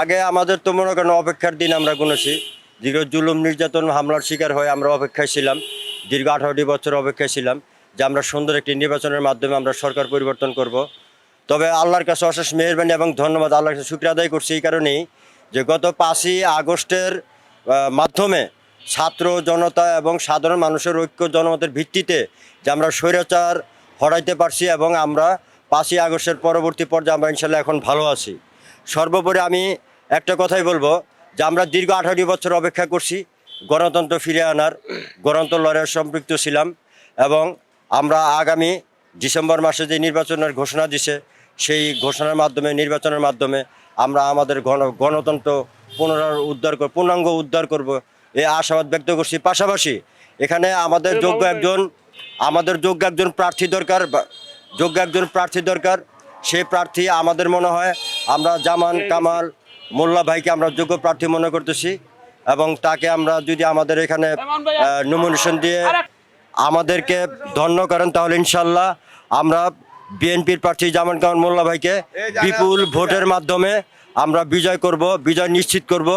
আগে আমাদের তো মনে করেন অপেক্ষার দিন আমরা গুনেছি, দীর্ঘ জুলুম নির্যাতন হামলার শিকার হয়ে আমরা অপেক্ষায় ছিলাম, দীর্ঘ 18টি বছর অপেক্ষায় ছিলাম যে আমরা সুন্দর একটি নির্বাচনের মাধ্যমে আমরা সরকার পরিবর্তন করব। তবে আল্লাহর কাছে অশেষ মেহেরবানি এবং ধন্যবাদ, আল্লাহর কাছে শুকরিয়া আদায় করছি এই কারণেই যে গত 5ই আগস্টের মাধ্যমে ছাত্র জনতা এবং সাধারণ মানুষের ঐক্য জনমতের ভিত্তিতে যে আমরা স্বৈরাচার হরাইতে পারছি এবং আমরা 5ই আগস্টের পরবর্তী পর্যায়ে আমরা ইনশাল্লাহ এখন ভালো আছি। সর্বোপরি আমি একটা কথাই বলবো যে আমরা দীর্ঘ 18 বছর অপেক্ষা করছি গণতন্ত্র ফিরে আনার, গণতন্ত্র লড়াইয়ে সম্পৃক্ত ছিলাম এবং আমরা আগামী ডিসেম্বর মাসে যে নির্বাচনের ঘোষণা দিছে সেই ঘোষণার মাধ্যমে, নির্বাচনের মাধ্যমে আমরা আমাদের গণতন্ত্র পূর্ণাঙ্গ উদ্ধার করব এই আশাবাদ ব্যক্ত করছি। পাশাপাশি এখানে আমাদের যোগ্য একজন প্রার্থী দরকার। সেই প্রার্থী আমাদের মনে হয় আমরা জামান কামাল মোল্লা ভাইকে আমরা যোগ্য প্রার্থী মনে করতেছি এবং তাকে আমরা যদি আমাদের এখানে নমিনেশন দিয়ে আমাদেরকে ধন্য করেন তাহলে ইনশাল্লাহ আমরা বিএনপির প্রার্থী জামান কামাল মোল্লা ভাইকে বিপুল ভোটের মাধ্যমে আমরা বিজয় নিশ্চিত করব।